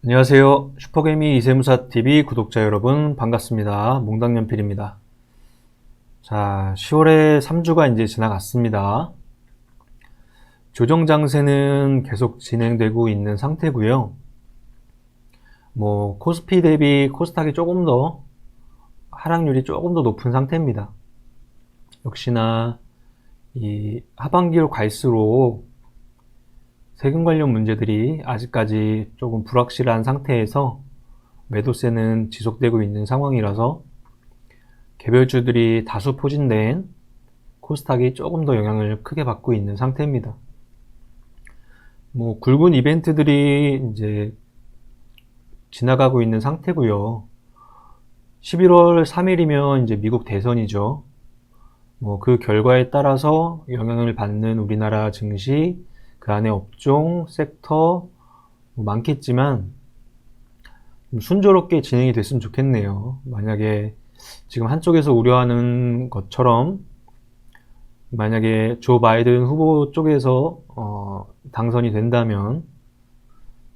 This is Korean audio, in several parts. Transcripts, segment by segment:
안녕하세요. 슈퍼개미 이세무사TV 구독자 여러분 반갑습니다. 몽당연필입니다. 자, 10월의 3주가 이제 지나갔습니다. 조정 장세는 계속 진행되고 있는 상태고요. 코스피 대비 코스닥이 조금 더 하락률이 조금 더 높은 상태입니다. 역시나 이 하반기로 갈수록 세금 관련 문제들이 아직까지 조금 불확실한 상태에서 매도세는 지속되고 있는 상황이라서 개별주들이 다수 포진된 코스닥이 조금 더 영향을 크게 받고 있는 상태입니다. 굵은 이벤트들이 이제 지나가고 있는 상태고요. 11월 3일이면 이제 미국 대선이죠. 그 결과에 따라서 영향을 받는 우리나라 증시, 그 안에 업종, 섹터 많겠지만 순조롭게 진행이 됐으면 좋겠네요. 만약에 지금 한쪽에서 우려하는 것처럼 만약에 조 바이든 후보 쪽에서 당선이 된다면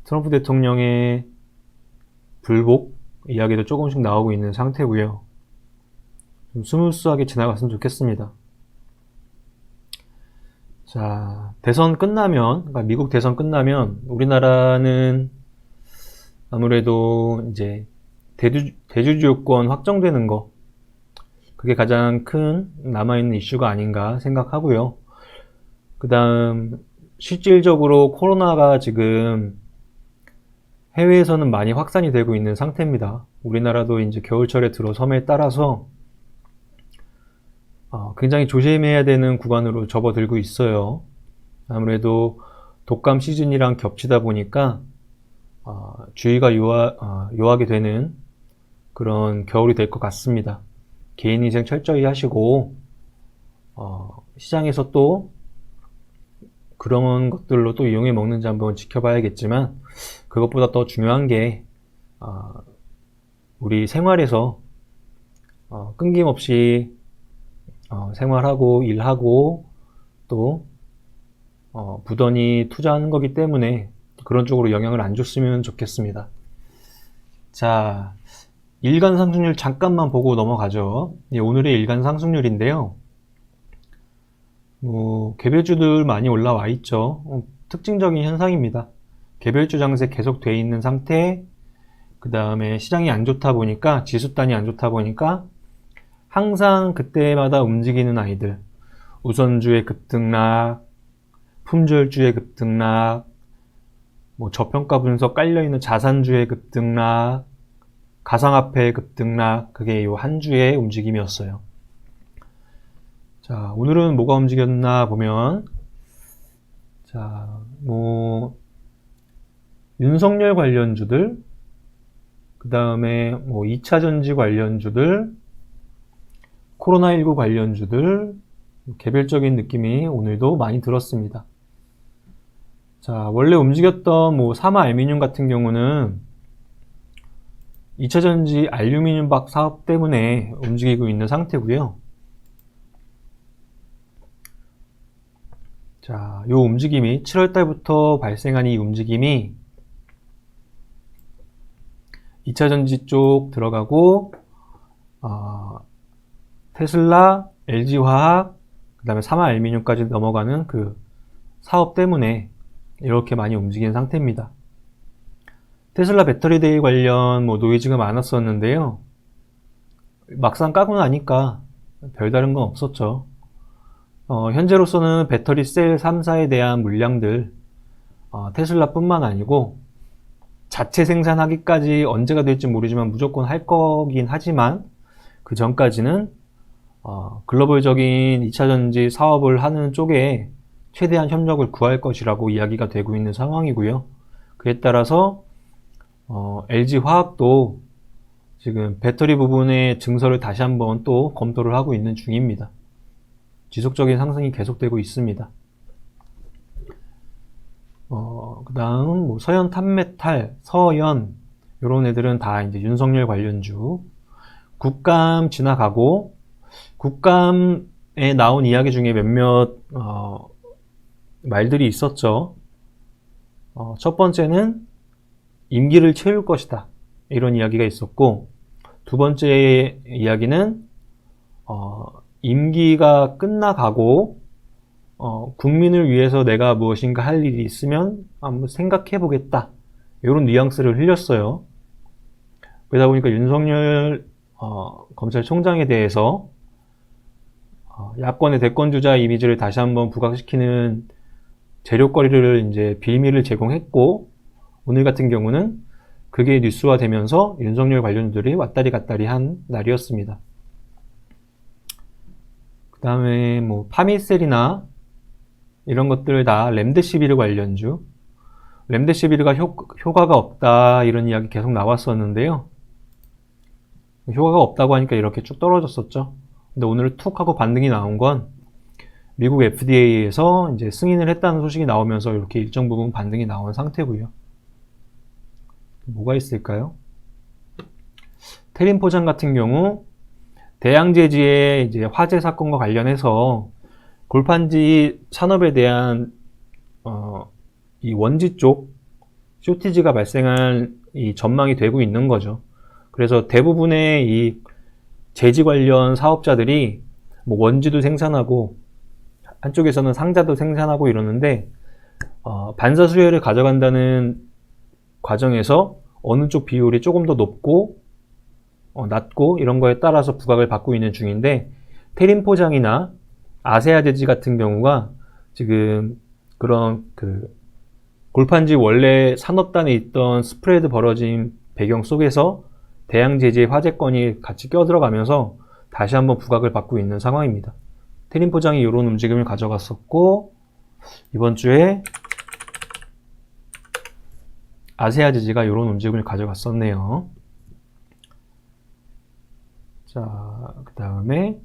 트럼프 대통령의 불복 이야기도 조금씩 나오고 있는 상태고요. 좀 스무스하게 지나갔으면 좋겠습니다. 자, 대선 끝나면, 그러니까 미국 대선 끝나면 우리나라는 아무래도 이제 대주주요권 확정되는 거, 그게 가장 큰 남아있는 이슈가 아닌가 생각하고요. 그 다음 실질적으로 코로나가 지금 해외에서는 많이 확산이 되고 있는 상태입니다. 우리나라도 이제 겨울철에 들어섬에 따라서 굉장히 조심해야 되는 구간으로 접어들고 있어요. 아무래도 독감 시즌이랑 겹치다 보니까 주의가 요하게 되는 그런 겨울이 될 것 같습니다. 개인위생 철저히 하시고 시장에서 또 그런 것들로 또 이용해 먹는지 한번 지켜봐야겠지만, 그것보다 더 중요한 게 우리 생활에서 끊김없이 생활하고 일하고 또 부단히 투자하는 거기 때문에 그런 쪽으로 영향을 안 줬으면 좋겠습니다. 자, 일간 상승률 잠깐만 보고 넘어가죠. 오늘의 일간 상승률인데요. 개별주들 많이 올라와 있죠. 특징적인 현상입니다. 개별주 장세 계속 돼 있는 상태, 그 다음에 시장이 안 좋다 보니까, 지수단이 안 좋다 보니까 항상 그때마다 움직이는 아이들, 우선주의 급등락, 품절주의 급등락, 저평가 분석 깔려있는 자산주의 급등락, 가상화폐의 급등락, 그게 이 한 주의 움직임이었어요. 자, 오늘은 뭐가 움직였나 보면, 자, 윤석열 관련주들, 그 다음에 2차전지 관련주들, 코로나19 관련주들, 개별적인 느낌이 오늘도 많이 들었습니다. 자, 원래 움직였던 사마알미늄 같은 경우는 2차전지 알루미늄 박 사업 때문에 움직이고 있는 상태고요. 자, 요 움직임이 7월달부터 발생한 이 움직임이 2차전지 쪽 들어가고 테슬라, LG화학, 그 다음에 사마알미늄까지 넘어가는 그 사업 때문에 이렇게 많이 움직이는 상태입니다. 테슬라 배터리데이 관련 노이즈가 많았었는데요. 막상 까고 나니까 별다른 건 없었죠. 현재로서는 배터리 셀 3사에 대한 물량들, 테슬라뿐만 아니고 자체 생산하기까지 언제가 될지 모르지만 무조건 할 거긴 하지만, 그 전까지는 글로벌적인 2차전지 사업을 하는 쪽에 최대한 협력을 구할 것이라고 이야기가 되고 있는 상황이고요. 그에 따라서 LG화학도 지금 배터리 부분의 증설을 다시 한번 또 검토를 하고 있는 중입니다. 지속적인 상승이 계속되고 있습니다. 그 다음 서현 탄메탈, 서현 이런 애들은 다 이제 윤석열 관련주. 국감 지나가고, 국감에 나온 이야기 중에 몇몇 말들이 있었죠. 첫 번째는 임기를 채울 것이다. 이런 이야기가 있었고, 두 번째 이야기는 임기가 끝나가고 국민을 위해서 내가 무엇인가 할 일이 있으면 한번 생각해 보겠다. 이런 뉘앙스를 흘렸어요. 그러다 보니까 윤석열 검찰총장에 대해서 야권의 대권주자 이미지를 다시 한번 부각시키는 재료거리를 이제 빌미를 제공했고, 오늘 같은 경우는 그게 뉴스화되면서 윤석열 관련주들이 왔다리 갔다리 한 날이었습니다. 그 다음에 뭐 파미셀이나 이런 것들 다 렘데시비르 관련주, 렘데시비르가 효과가 없다 이런 이야기 계속 나왔었는데요. 효과가 없다고 하니까 이렇게 쭉 떨어졌었죠. 근데 오늘 툭 하고 반등이 나온 건 미국 FDA에서 이제 승인을 했다는 소식이 나오면서 이렇게 일정 부분 반등이 나온 상태고요. 뭐가 있을까요? 테린포장 같은 경우 대양제지의 이제 화재 사건과 관련해서 골판지 산업에 대한 이 원지 쪽 쇼티지가 발생한 이 전망이 되고 있는 거죠. 그래서 대부분의 이 제지 관련 사업자들이 뭐 원지도 생산하고 한쪽에서는 상자도 생산하고 이러는데 반사 수혜를 가져간다는 과정에서 어느 쪽 비율이 조금 더 높고 낮고 이런 거에 따라서 부각을 받고 있는 중인데, 테린 포장이나 아세아 제지 같은 경우가 지금 그런 그 골판지 원래 산업단에 있던 스프레드 벌어진 배경 속에서 대양 제지의 화재건이 같이 껴들어가면서 다시 한번 부각을 받고 있는 상황입니다. 테린 포장이 이런 움직임을 가져갔었고, 이번 주에 아세아 제지가 이런 움직임을 가져갔었네요. 자, 그 다음에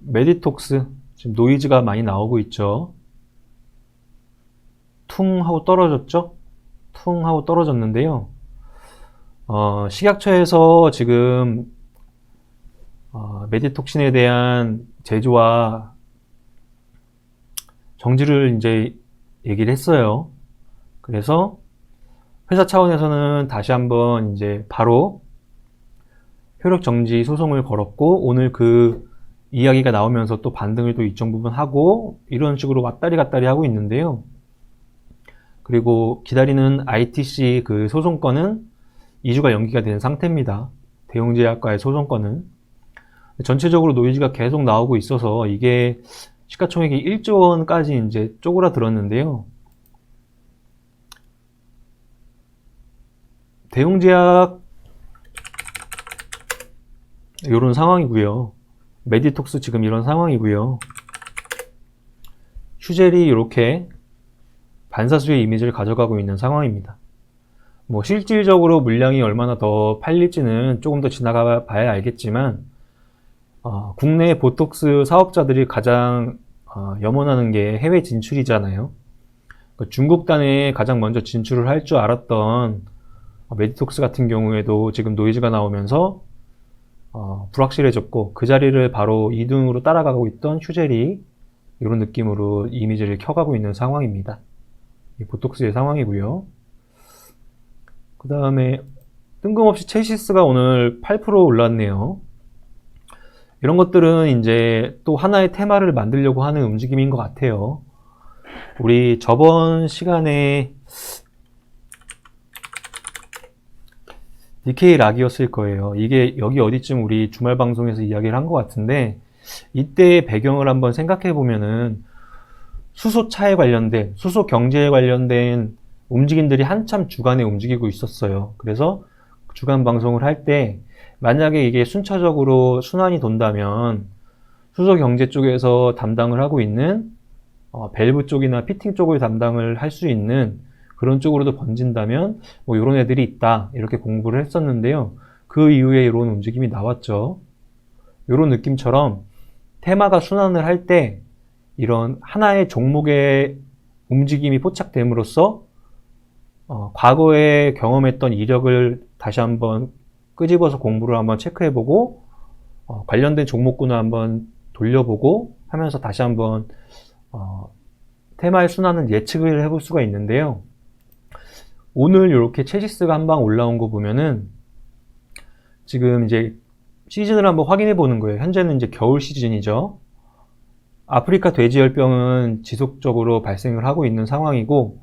메디톡스, 지금 노이즈가 많이 나오고 있죠. 퉁 하고 떨어졌죠? 퉁 하고 떨어졌는데요. 식약처에서 지금 메디톡신에 대한 제조와 정지를 이제 얘기를 했어요. 그래서 회사 차원에서는 다시 한번 이제 바로 효력 정지 소송을 걸었고, 오늘 그 이야기가 나오면서 또 반등을 또 일정 부분 하고 이런 식으로 왔다리 갔다리 하고 있는데요. 그리고 기다리는 ITC 그 소송건은 2주가 연기가 된 상태입니다. 대웅제약과의 소송건은. 전체적으로 노이즈가 계속 나오고 있어서 이게 시가총액이 1조 원까지 이제 쪼그라들었는데요. 대웅제약 이런 상황이고요. 메디톡스 지금 이런 상황이고요. 휴젤이 이렇게 반사수의 이미지를 가져가고 있는 상황입니다. 뭐 실질적으로 물량이 얼마나 더 팔릴지는 조금 더 지나가 봐야 알겠지만, 국내 보톡스 사업자들이 가장 염원하는 게 해외 진출이잖아요. 중국단에 가장 먼저 진출을 할 줄 알았던 메디톡스 같은 경우에도 지금 노이즈가 나오면서 불확실해졌고, 그 자리를 바로 2등으로 따라가고 있던 휴젤이 이런 느낌으로 이미지를 켜가고 있는 상황입니다. 이 보톡스의 상황이고요. 그 다음에 뜬금없이 첼시스가 오늘 8% 올랐네요. 이런 것들은 이제 또 하나의 테마를 만들려고 하는 움직임인 것 같아요. 우리 저번 시간에 DK 락이었을 거예요. 이게 여기 어디쯤 우리 주말 방송에서 이야기를 한 것 같은데, 이때의 배경을 한번 생각해 보면은 수소차에 관련된, 수소 경제에 관련된 움직임들이 한참 주간에 움직이고 있었어요. 그래서 주간 방송을 할 때 만약에 이게 순차적으로 순환이 돈다면 수소 경제 쪽에서 담당을 하고 있는 밸브 쪽이나 피팅 쪽을 담당을 할 수 있는 그런 쪽으로도 번진다면 뭐 이런 애들이 있다, 이렇게 공부를 했었는데요. 그 이후에 이런 움직임이 나왔죠. 이런 느낌처럼 테마가 순환을 할 때 이런 하나의 종목의 움직임이 포착됨으로써 과거에 경험했던 이력을 다시 한번 끄집어서 공부를 한번 체크해보고 관련된 종목군을 한번 돌려보고 하면서 다시 한번 테마의 순환을 예측을 해볼 수가 있는데요. 오늘 이렇게 체지스가 한 방 올라온 거 보면은 지금 이제 시즌을 한번 확인해 보는 거예요. 현재는 이제 겨울 시즌이죠. 아프리카 돼지열병은 지속적으로 발생을 하고 있는 상황이고,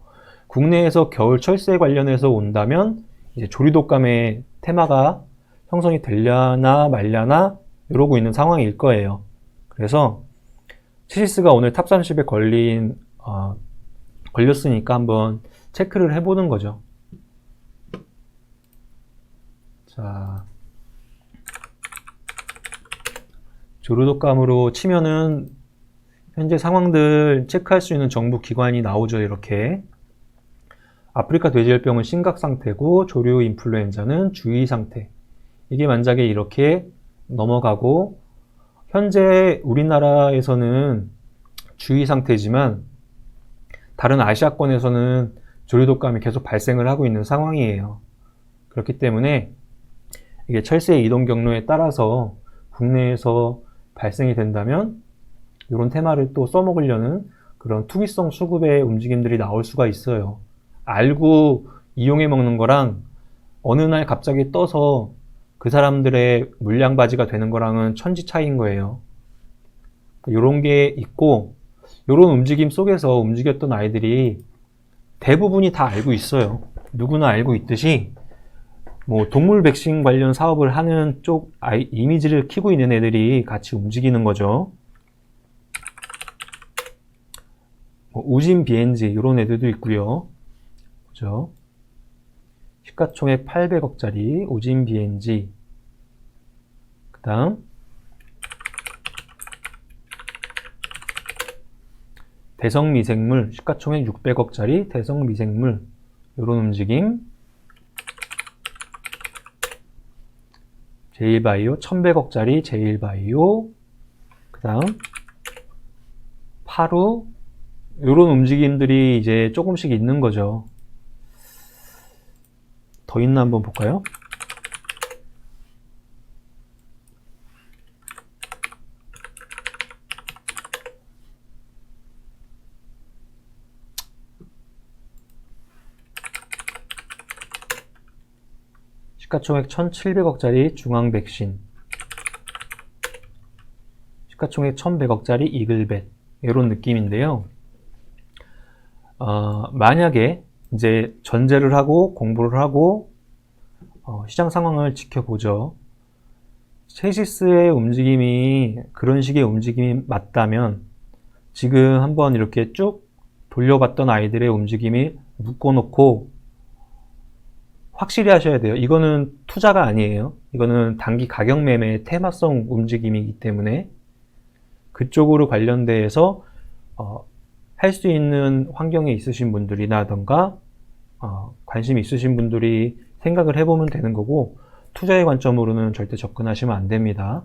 국내에서 겨울 철새 관련해서 온다면 이제 조류독감의 테마가 형성이 되려나 말려나 이러고 있는 상황일 거예요. 그래서 체시스가 오늘 탑 30에 걸렸으니까 한번 체크를 해보는 거죠. 자, 조류독감으로 치면은 현재 상황들 체크할 수 있는 정부 기관이 나오죠. 이렇게 아프리카 돼지열병은 심각 상태고 조류 인플루엔자는 주의 상태. 이게 만약에 이렇게 넘어가고, 현재 우리나라에서는 주의 상태지만 다른 아시아권에서는 조류독감이 계속 발생을 하고 있는 상황이에요. 그렇기 때문에 이게 철새의 이동 경로에 따라서 국내에서 발생이 된다면 이런 테마를 또 써먹으려는 그런 투기성 수급의 움직임들이 나올 수가 있어요. 알고 이용해 먹는 거랑 어느 날 갑자기 떠서 그 사람들의 물량바지가 되는 거랑은 천지 차이인 거예요. 이런 게 있고, 이런 움직임 속에서 움직였던 아이들이 대부분이 다 알고 있어요. 누구나 알고 있듯이 뭐 동물 백신 관련 사업을 하는 쪽 이미지를 키고 있는 애들이 같이 움직이는 거죠. 뭐 우진 BNG 이런 애들도 있고요. 그죠? 시가총액 800억짜리 우진 BNG. 그 다음 대성미생물 시가총액 600억짜리 대성미생물 이런 움직임. 제일바이오 1100억짜리 제일바이오. 그 다음 파루 이런 움직임들이 이제 조금씩 있는 거죠. 더 있나 한번 볼까요? 시가총액 1700억짜리 중앙백신, 시가총액 1100억짜리 이글벳 이런 느낌인데요. 만약에 이제 전제를 하고 공부를 하고 시장 상황을 지켜보죠. 체시스의 움직임이 그런 식의 움직임이 맞다면 지금 한번 이렇게 쭉 돌려봤던 아이들의 움직임이 묶어놓고 확실히 하셔야 돼요. 이거는 투자가 아니에요. 이거는 단기 가격 매매의 테마성 움직임이기 때문에 그쪽으로 관련돼서 할 수 있는 환경에 있으신 분들이라던가 관심이 있으신 분들이 생각을 해보면 되는 거고, 투자의 관점으로는 절대 접근하시면 안 됩니다.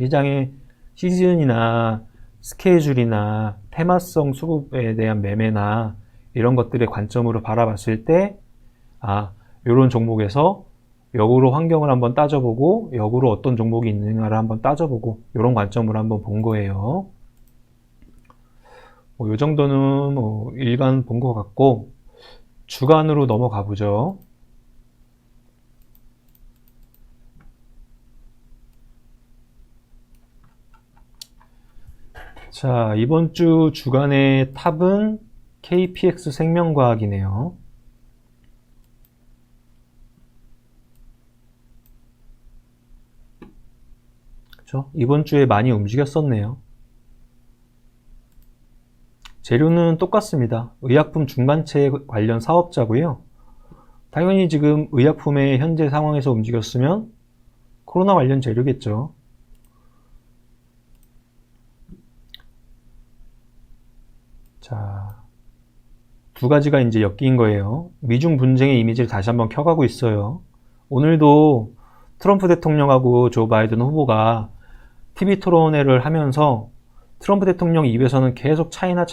시장의 시즌이나 스케줄이나 테마성 수급에 대한 매매나 이런 것들의 관점으로 바라봤을 때 이런 종목에서 역으로 환경을 한번 따져보고 역으로 어떤 종목이 있느냐를 한번 따져보고 이런 관점으로 한번 본 거예요. 이 정도는 일간 본 것 같고, 주간으로 넘어가 보죠. 자, 이번 주 주간의 탑은 KPX 생명과학이네요. 그렇죠? 이번 주에 많이 움직였었네요. 재료는 똑같습니다. 의약품 중간체 관련 사업자고요. 당연히 지금 의약품의 현재 상황에서 움직였으면 코로나 관련 재료겠죠. 자, 두 가지가 이제 엮인 거예요. 미중 분쟁의 이미지를 다시 한번 켜가고 있어요. 오늘도 트럼프 대통령하고 조 바이든 후보가 TV 토론회를 하면서 트럼프 대통령 입에서는 계속 차이나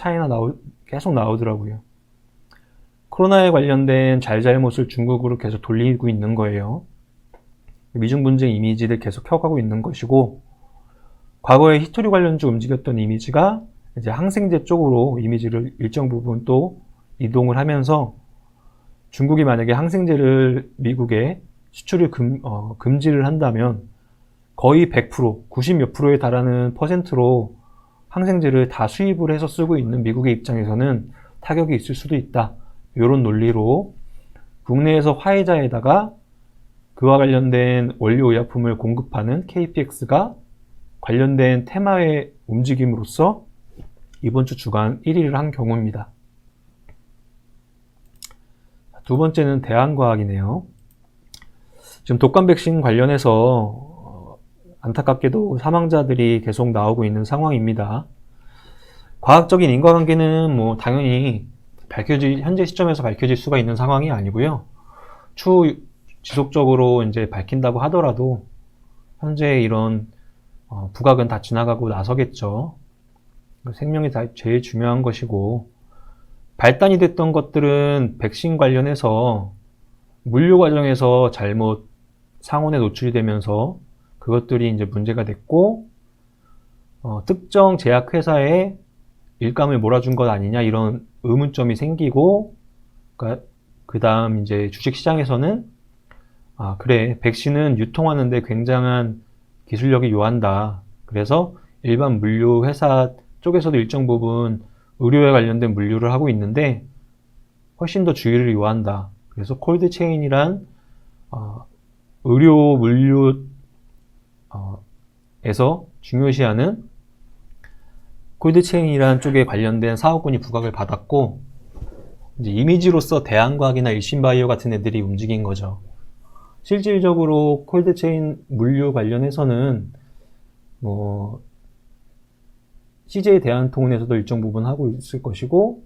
계속 나오더라고요. 코로나에 관련된 잘잘못을 중국으로 계속 돌리고 있는 거예요. 미중 분쟁 이미지를 계속 켜가고 있는 것이고, 과거에 히토리 관련주 움직였던 이미지가 이제 항생제 쪽으로 이미지를 일정 부분 또 이동을 하면서 중국이 만약에 항생제를 미국에 수출을 금지를 한다면 거의 100%, 90 몇 프로에 달하는 퍼센트로 항생제를 다 수입을 해서 쓰고 있는 미국의 입장에서는 타격이 있을 수도 있다. 이런 논리로 국내에서 화이자에다가 그와 관련된 원료 의약품을 공급하는 KPX가 관련된 테마의 움직임으로써 이번 주 주간 1위를 한 경우입니다. 두 번째는 대한과학이네요. 지금 독감 백신 관련해서 안타깝게도 사망자들이 계속 나오고 있는 상황입니다. 과학적인 인과관계는 뭐 당연히 현재 시점에서 밝혀질 수가 있는 상황이 아니고요. 추후 지속적으로 이제 밝힌다고 하더라도 현재 이런 부각은 다 지나가고 나서겠죠. 생명이 제일 중요한 것이고, 발단이 됐던 것들은 백신 관련해서 물류 과정에서 잘못 상온에 노출이 되면서 그것들이 이제 문제가 됐고, 특정 제약회사에 일감을 몰아준 것 아니냐 이런 의문점이 생기고, 그 다음 이제 주식시장에서는 그래, 백신은 유통하는데 굉장한 기술력이 요한다. 그래서 일반 물류 회사 쪽에서도 일정 부분 의료에 관련된 물류를 하고 있는데 훨씬 더 주의를 요한다. 그래서 콜드체인이란 의료 물류에서 중요시하는 콜드체인이라는 쪽에 관련된 사업군이 부각을 받았고, 이제 이미지로서 대한과학이나 일신바이오 같은 애들이 움직인 거죠. 실질적으로 콜드체인 물류 관련해서는 뭐 CJ 대한통운에서도 일정 부분 하고 있을 것이고,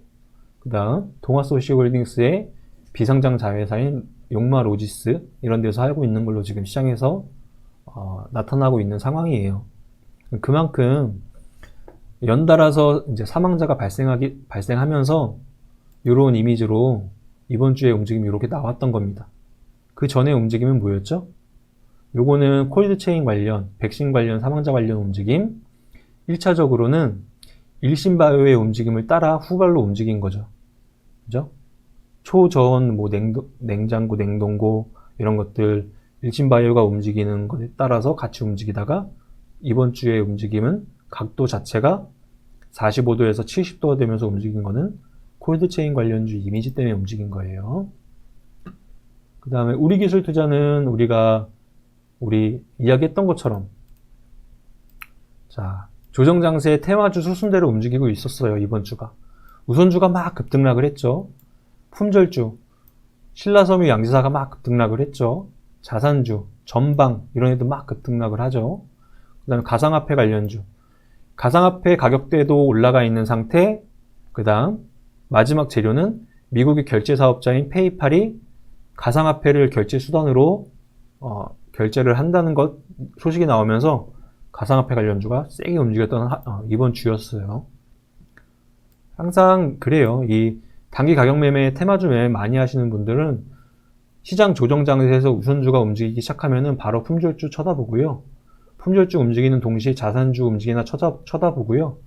그 다음 동아소시홀딩스의 비상장 자회사인 용마로지스 이런 데서 하고 있는 걸로 지금 시장에서 나타나고 있는 상황이에요. 그만큼 연달아서 이제 사망자가 발생하면서 이런 이미지로 이번 주에 움직임이 이렇게 나왔던 겁니다. 그 전에 움직임은 뭐였죠? 요거는 콜드체인 관련, 백신 관련, 사망자 관련 움직임. 1차적으로는 일신바이오의 움직임을 따라 후발로 움직인 거죠. 그죠? 초저온, 뭐 냉장고, 냉동고 이런 것들 일신바이오가 움직이는 것에 따라서 같이 움직이다가 이번 주의 움직임은 각도 자체가 45도에서 70도가 되면서 움직인 거는 콜드체인 관련주 이미지 때문에 움직인 거예요. 그 다음에 우리 기술 투자는 우리 이야기했던 것처럼 자, 조정장세의 테마주 수순대로 움직이고 있었어요. 이번 주가. 우선주가 막 급등락을 했죠. 품절주, 신라섬유 양지사가 막 급등락을 했죠. 자산주, 전방 이런 애도 막 급등락을 하죠. 그 다음에 가상화폐 관련주. 가상화폐 가격대도 올라가 있는 상태. 그 다음 마지막 재료는 미국의 결제사업자인 페이팔이 가상화폐를 결제 수단으로 결제를 한다는 것 소식이 나오면서 가상화폐 관련주가 세게 움직였던 이번 주였어요. 항상 그래요. 이 단기 가격 매매, 테마주 매매 많이 하시는 분들은 시장 조정 장세에서 우선주가 움직이기 시작하면은 바로 품절주 쳐다보고요. 품절주 움직이는 동시에 자산주 움직이나 쳐다보고요.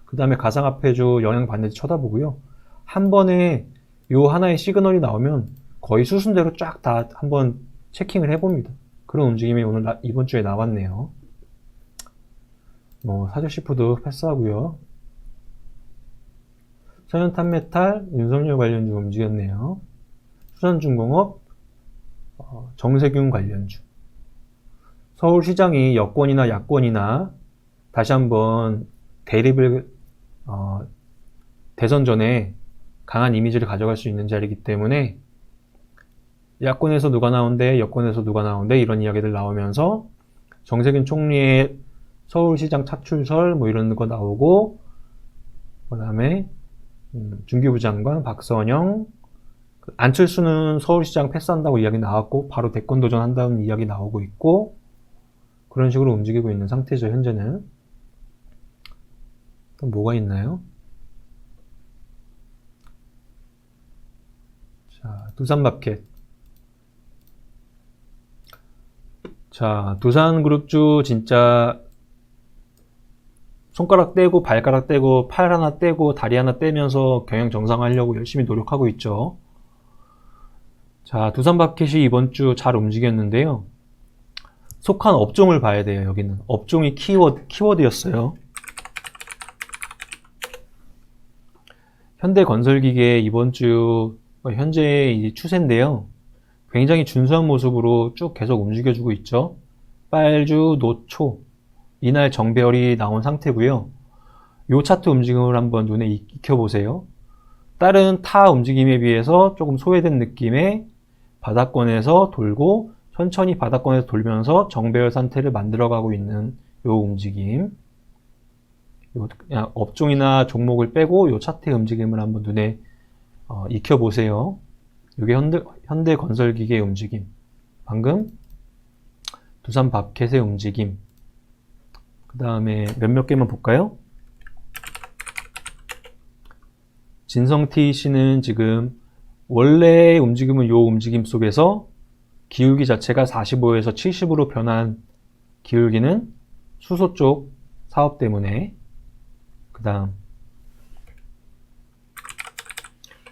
그 다음에 가상화폐주 영향받는지 쳐다보고요. 한 번에 요 하나의 시그널이 나오면 거의 수순대로 쫙 다 한번 체킹을 해봅니다. 그런 움직임이 오늘 이번 주에 나왔네요. 뭐 사저시푸드 패스하고요. 천연탄메탈, 윤석열 관련주 움직였네요. 수산중공업, 정세균 관련주. 서울시장이 여권이나 야권이나 다시 한번 대립을 대선 전에 강한 이미지를 가져갈 수 있는 자리이기 때문에 야권에서 누가 나온대, 여권에서 누가 나온대 이런 이야기들 나오면서 정세균 총리의 서울시장 차출설 뭐 이런 거 나오고, 그 다음에 중기부 장관 박선영, 안철수는 서울시장 패스한다고 이야기 나왔고 바로 대권 도전한다는 이야기 나오고 있고, 그런 식으로 움직이고 있는 상태죠. 현재는. 또 뭐가 있나요? 자, 두산마켓. 자, 두산그룹주 진짜 손가락 떼고 발가락 떼고 팔 하나 떼고 다리 하나 떼면서 경영 정상화하려고 열심히 노력하고 있죠. 자, 두산마켓이 이번 주 잘 움직였는데요. 속한 업종을 봐야 돼요. 여기는 업종이 키워드였어요. 현대건설기계 이번 주 현재의 추세인데요. 굉장히 준수한 모습으로 쭉 계속 움직여주고 있죠. 빨주, 노초, 이날 정배열이 나온 상태고요. 요 차트 움직임을 한번 눈에 익혀보세요. 다른 타 움직임에 비해서 조금 소외된 느낌의 바닥권에서 돌고 천천히 바닥권에서 돌면서 정배열 상태를 만들어가고 있는 요 움직임. 요 그냥 업종이나 종목을 빼고 요 차트의 움직임을 한번 눈에 익혀보세요. 이게 현대건설기계의 움직임. 방금 두산마켓의 움직임. 그 다음에 몇몇 개만 볼까요? 진성TC는 지금 원래의 움직임은 요 움직임 속에서 기울기 자체가 45에서 70으로 변한 기울기는 수소 쪽 사업 때문에. 그 다음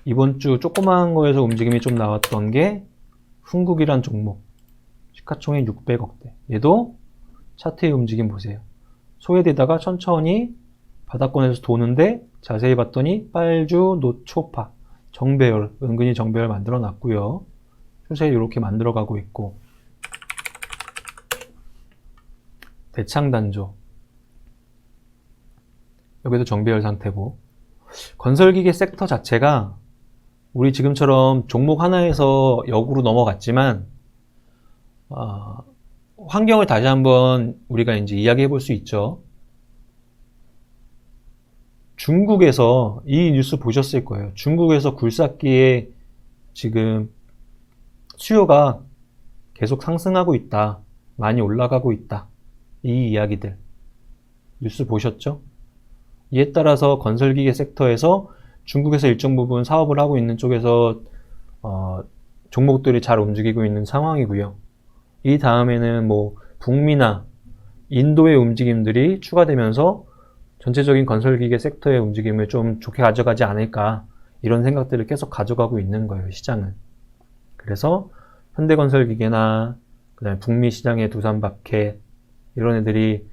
이번 주 조그마한 거에서 움직임이 좀 나왔던 게 흥국이란 종목. 시가총액 600억대. 얘도 차트의 움직임 보세요. 소외되다가 천천히 바닥권에서 도는데 자세히 봤더니 빨주, 노초파, 정배열, 은근히 정배열 만들어 놨고요. 추세 이렇게 만들어 가고 있고. 대창단조. 여기도 정배열 상태고. 건설기계 섹터 자체가 우리 지금처럼 종목 하나에서 역으로 넘어갔지만 환경을 다시 한번 우리가 이제 이야기해 볼 수 있죠. 중국에서 이 뉴스 보셨을 거예요. 중국에서 굴삭기에 지금 수요가 계속 상승하고 있다. 많이 올라가고 있다. 이 이야기들. 뉴스 보셨죠? 이에 따라서 건설기계 섹터에서 중국에서 일정 부분 사업을 하고 있는 쪽에서 종목들이 잘 움직이고 있는 상황이고요. 이 다음에는 뭐 북미나 인도의 움직임들이 추가되면서 전체적인 건설기계 섹터의 움직임을 좀 좋게 가져가지 않을까, 이런 생각들을 계속 가져가고 있는 거예요, 시장은. 그래서 현대건설기계나 그다음에 북미 시장의 두산마켓 이런 애들이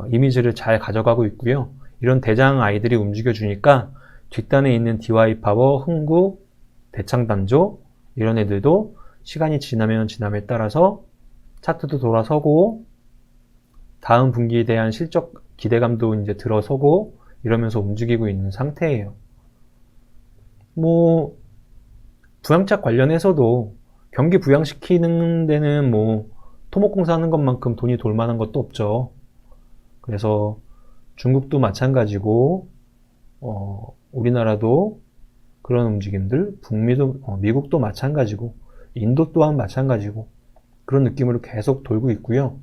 이미지를 잘 가져가고 있고요. 이런 대장 아이들이 움직여주니까 뒷단에 있는 DY파워, 흥국, 대창단조 이런 애들도 시간이 지나면 지남에 따라서 차트도 돌아서고 다음 분기에 대한 실적 기대감도 이제 들어서고 이러면서 움직이고 있는 상태예요. 뭐 부양책 관련해서도 경기 부양시키는 데는 뭐 토목공사 하는 것만큼 돈이 돌 만한 것도 없죠. 그래서 중국도 마찬가지고 우리나라도 그런 움직임들, 북미도 미국도 마찬가지고 인도 또한 마찬가지고 그런 느낌으로 계속 돌고 있고요.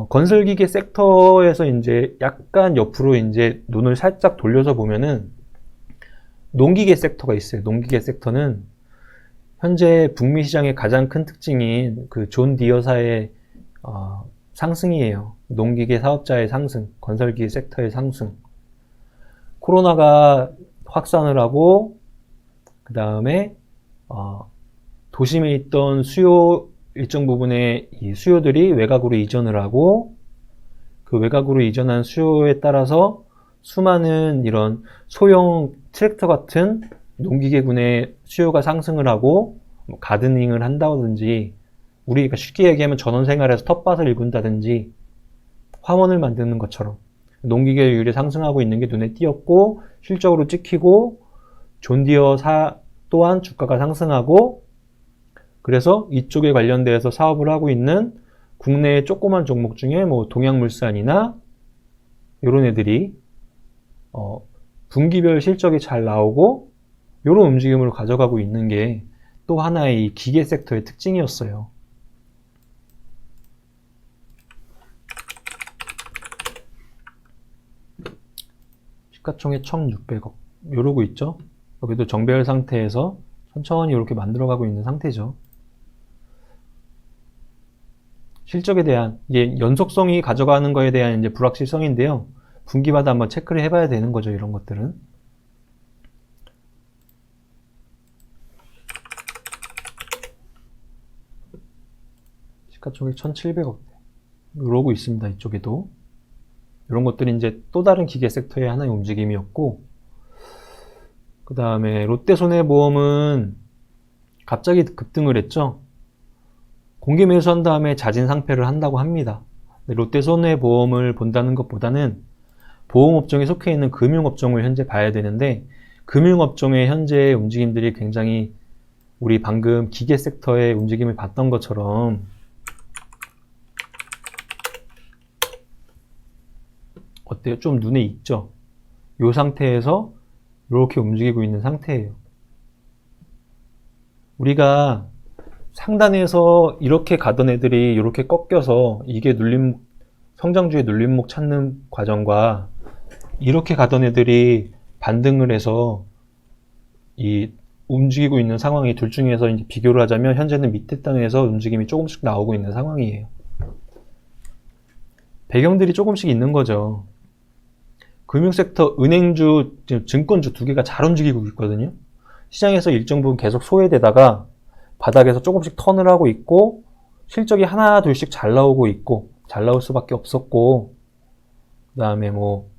건설기계 섹터에서 이제 약간 옆으로 이제 눈을 살짝 돌려서 보면은 농기계 섹터가 있어요. 농기계 섹터는 현재 북미 시장의 가장 큰 특징인 그 존 디어사의 상승이에요. 농기계 사업자의 상승, 건설기계 섹터의 상승. 코로나가 확산을 하고 그 다음에 도심에 있던 수요 일정 부분의 이 수요들이 외곽으로 이전을 하고 그 외곽으로 이전한 수요에 따라서 수많은 이런 소형 트랙터 같은 농기계군의 수요가 상승을 하고 뭐 가드닝을 한다든지 우리가 쉽게 얘기하면 전원생활에서 텃밭을 일군다든지 화원을 만드는 것처럼 농기계율이 상승하고 있는 게 눈에 띄었고 실적으로 찍히고 존디어사 또한 주가가 상승하고 그래서 이쪽에 관련돼서 사업을 하고 있는 국내의 조그만 종목 중에 뭐 동양물산이나 이런 애들이 분기별 실적이 잘 나오고 이런 움직임으로 가져가고 있는 게 또 하나의 이 기계 섹터의 특징이었어요. 시가총액 1,600억 이러고 있죠. 여기도 정배열 상태에서 천천히 이렇게 만들어가고 있는 상태죠. 실적에 대한 이게 연속성이 가져가는 거에 대한 이제 불확실성인데요. 분기마다 한번 체크를 해봐야 되는 거죠. 이런 것들은. 시가총액 1,700억대. 이러고 있습니다. 이쪽에도. 이런 것들이 이제 또 다른 기계 섹터의 하나의 움직임이었고, 그 다음에 롯데손해보험은 갑자기 급등을 했죠. 공개 매수한 다음에 자진 상패를 한다고 합니다. 롯데손해보험을 본다는 것보다는 보험업종에 속해 있는 금융업종을 현재 봐야 되는데, 금융업종의 현재 움직임들이 굉장히 우리 방금 기계 섹터의 움직임을 봤던 것처럼 어때요? 좀 눈에 익죠? 이 상태에서 이렇게 움직이고 있는 상태예요. 우리가 상단에서 이렇게 가던 애들이 이렇게 꺾여서 이게 성장주의 눌림목 찾는 과정과 이렇게 가던 애들이 반등을 해서 이 움직이고 있는 상황이 둘 중에서 이제 비교를 하자면 현재는 밑에 단에서 움직임이 조금씩 나오고 있는 상황이에요. 배경들이 조금씩 있는 거죠. 금융섹터, 은행주, 증권주 두 개가 잘 움직이고 있거든요. 시장에서 일정 부분 계속 소외되다가 바닥에서 조금씩 턴을 하고 있고 실적이 하나 둘씩 잘 나오고 있고 잘 나올 수밖에 없었고, 그 다음에 뭐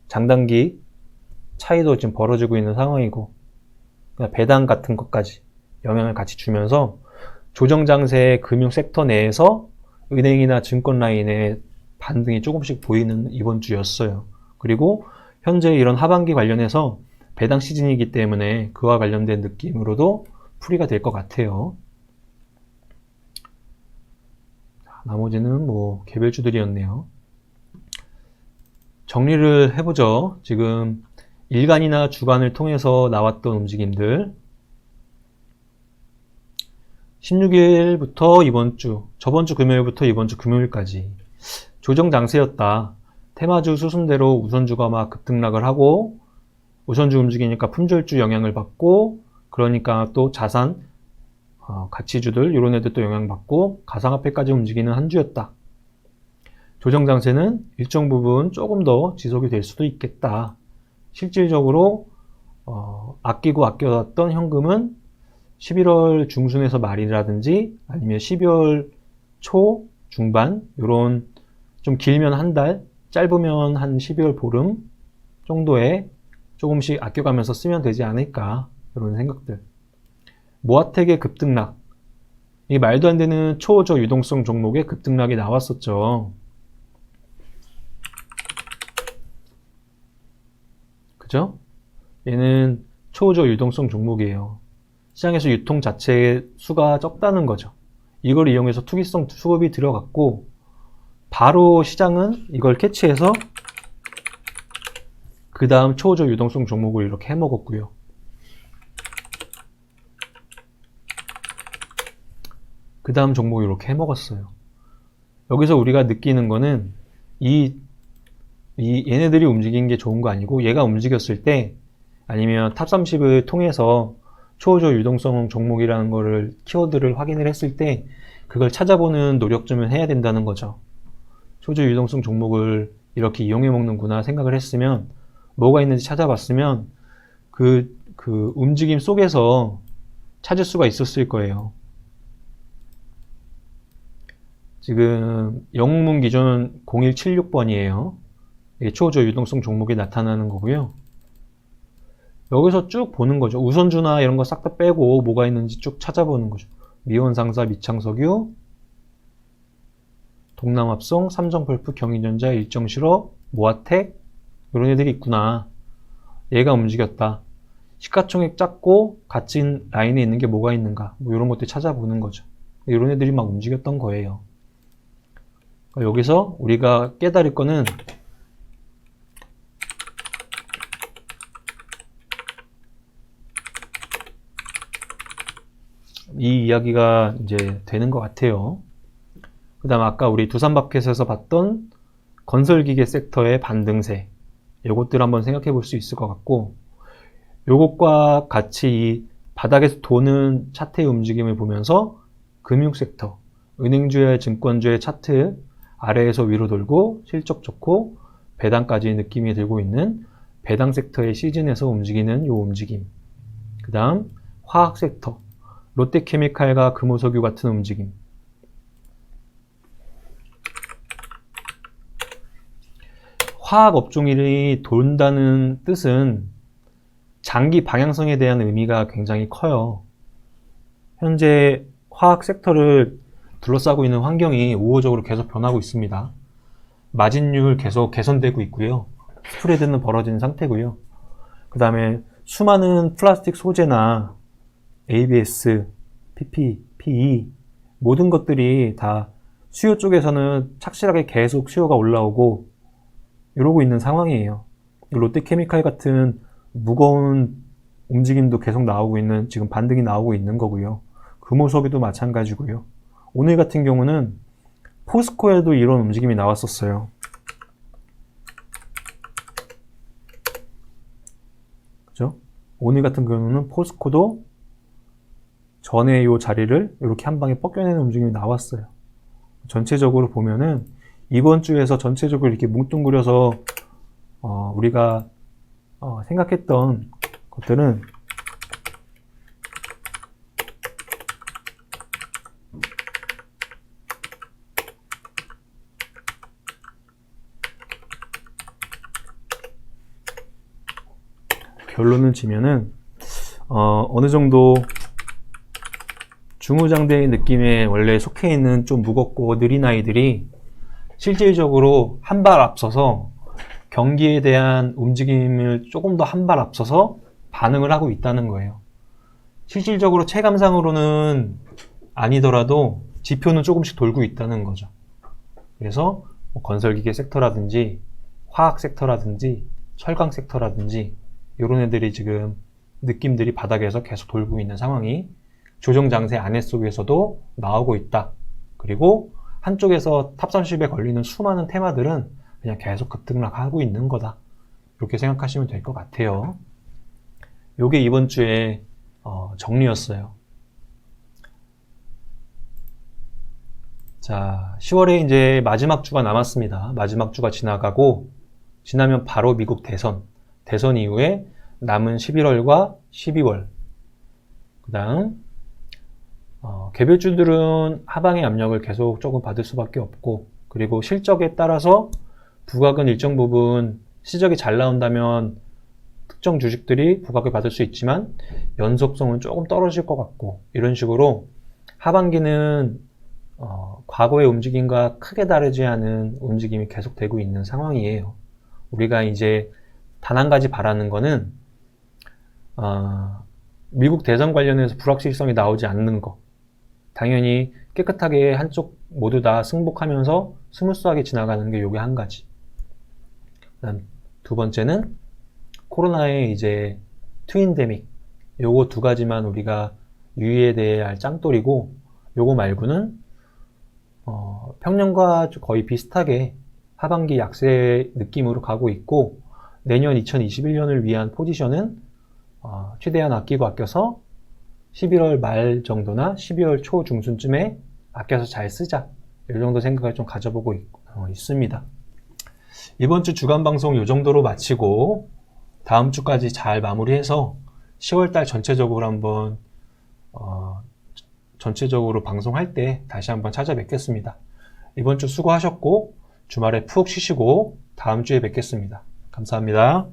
장단기 차이도 지금 벌어지고 있는 상황이고, 배당 같은 것까지 영향을 같이 주면서 조정 장세의 금융 섹터 내에서 은행이나 증권 라인의 반등이 조금씩 보이는 이번 주였어요. 그리고 현재 이런 하반기 관련해서 배당 시즌이기 때문에 그와 관련된 느낌으로도 풀이가 될 것 같아요. 나머지는 뭐 개별주들이었네요. 정리를 해보죠. 지금 일간이나 주간을 통해서 나왔던 움직임들, 16일부터 이번 주, 저번 주 금요일부터 이번 주 금요일까지 조정 장세였다. 테마주 수순대로 우선주가 막 급등락을 하고, 우선주 움직이니까 품절주 영향을 받고, 그러니까 또 자산, 가치주들 이런 애들 또 영향받고 가상화폐까지 움직이는 한 주였다. 조정 장세는 일정 부분 조금 더 지속이 될 수도 있겠다. 실질적으로 아끼고 아껴놨던 현금은 11월 중순에서 말이라든지 아니면 12월 초 중반, 요런 좀 길면 한 달, 짧으면 한 12월 보름 정도에 조금씩 아껴가면서 쓰면 되지 않을까, 이런 생각들. 모아텍의 급등락, 이 말도 안 되는 초저 유동성 종목의 급등락이 나왔었죠. 그죠? 얘는 초저 유동성 종목이에요. 시장에서 유통 자체의 수가 적다는 거죠. 이걸 이용해서 투기성 수급이 들어갔고, 바로 시장은 이걸 캐치해서 그 다음 초저 유동성 종목을 이렇게 해먹었고요. 그 다음 종목을 이렇게 해먹었어요. 여기서 우리가 느끼는 거는 얘네들이 움직인 게 좋은 거 아니고, 얘가 움직였을 때 아니면 탑30을 통해서 초저 유동성 종목이라는 거를 키워드를 확인을 했을 때 그걸 찾아보는 노력 좀 해야 된다는 거죠. 초저 유동성 종목을 이렇게 이용해 먹는구나 생각을 했으면, 뭐가 있는지 찾아봤으면 그 움직임 속에서 찾을 수가 있었을 거예요. 지금 영문 기준 0176번이에요. 이게 초저 유동성 종목이 나타나는 거고요. 여기서 쭉 보는 거죠. 우선주나 이런 거 싹 다 빼고 뭐가 있는지 쭉 찾아보는 거죠. 미원상사, 미창석유, 동남합성, 삼성펄프, 경인전자, 일정실업, 모아텍, 이런 애들이 있구나. 얘가 움직였다. 시가총액 작고 같은 라인에 있는 게 뭐가 있는가, 뭐 이런 것들 찾아보는 거죠. 이런 애들이 막 움직였던 거예요. 그러니까 여기서 우리가 깨달을 거는 이 이야기가 이제 되는 것 같아요. 그 다음 아까 우리 두산마켓에서 봤던 건설기계 섹터의 반등세, 요것들 한번 생각해 볼 수 있을 것 같고, 요것과 같이 이 바닥에서 도는 차트의 움직임을 보면서 금융섹터, 은행주의 증권주의 차트 아래에서 위로 돌고 실적 좋고 배당까지 느낌이 들고 있는 배당 섹터의 시즌에서 움직이는 요 움직임, 그 다음 화학 섹터, 롯데케미칼과 금호석유 같은 움직임, 화학 업종이 돈다는 뜻은 장기 방향성에 대한 의미가 굉장히 커요. 현재 화학 섹터를 둘러싸고 있는 환경이 우호적으로 계속 변하고 있습니다. 마진율 계속 개선되고 있고요. 스프레드는 벌어지는 상태고요. 그 다음에 수많은 플라스틱 소재나 ABS, PP, PE 모든 것들이 다 수요 쪽에서는 착실하게 계속 수요가 올라오고 이러고 있는 상황이에요. 롯데케미칼 같은 무거운 움직임도 계속 나오고 있는, 지금 반등이 나오고 있는 거고요. 금호석유도 마찬가지고요. 오늘 같은 경우는 포스코에도 이런 움직임이 나왔었어요. 그죠? 오늘 같은 경우는 포스코도 전에 이 자리를 이렇게 한 방에 뻗겨내는 움직임이 나왔어요. 전체적으로 보면은 이번 주에서 전체적으로 이렇게 뭉뚱그려서 우리가 생각했던 것들은 결론을 지면은 어느 정도 중후장대의 느낌에 원래 속해 있는 좀 무겁고 느린 아이들이 실질적으로 한 발 앞서서 경기에 대한 움직임을 조금 더 한 발 앞서서 반응을 하고 있다는 거예요. 실질적으로 체감상으로는 아니더라도 지표는 조금씩 돌고 있다는 거죠. 그래서 뭐 건설기계 섹터라든지 화학 섹터라든지 철강 섹터라든지 이런 애들이 지금 느낌들이 바닥에서 계속 돌고 있는 상황이 조정 장세 안에 속에서도 나오고 있다. 그리고 한쪽에서 탑30에 걸리는 수많은 테마들은 그냥 계속 급등락하고 있는 거다. 이렇게 생각하시면 될 것 같아요. 요게 이번 주에 정리였어요. 자, 10월에 이제 마지막 주가 남았습니다. 마지막 주가 지나면 바로 미국 대선 이후에 남은 11월과 12월, 그 다음 개별주들은 하방의 압력을 계속 조금 받을 수밖에 없고, 그리고 실적에 따라서 부각은 일정 부분 실적이 잘 나온다면 특정 주식들이 부각을 받을 수 있지만 연속성은 조금 떨어질 것 같고, 이런 식으로 하반기는 과거의 움직임과 크게 다르지 않은 움직임이 계속되고 있는 상황이에요. 우리가 이제 단 한 가지 바라는 거는 미국 대선 관련해서 불확실성이 나오지 않는 거. 당연히 깨끗하게 한쪽 모두 다 승복하면서 스무스하게 지나가는 게 요게 한 가지. 그다음 두 번째는 코로나의 이제 트윈데믹. 요거 두 가지만 우리가 유의해야 될 짱돌이고, 요거 말고는 평년과 거의 비슷하게 하반기 약세 느낌으로 가고 있고, 내년 2021년을 위한 포지션은 최대한 아껴서 11월 말 정도나 12월 초 중순쯤에 아껴서 잘 쓰자, 이 정도 생각을 좀 가져보고 있습니다. 이번 주 주간 방송 이 정도로 마치고 다음 주까지 잘 마무리해서 10월달 전체적으로 한번 전체적으로 방송할 때 다시 한번 찾아뵙겠습니다. 이번 주 수고하셨고 주말에 푹 쉬시고 다음 주에 뵙겠습니다. 감사합니다.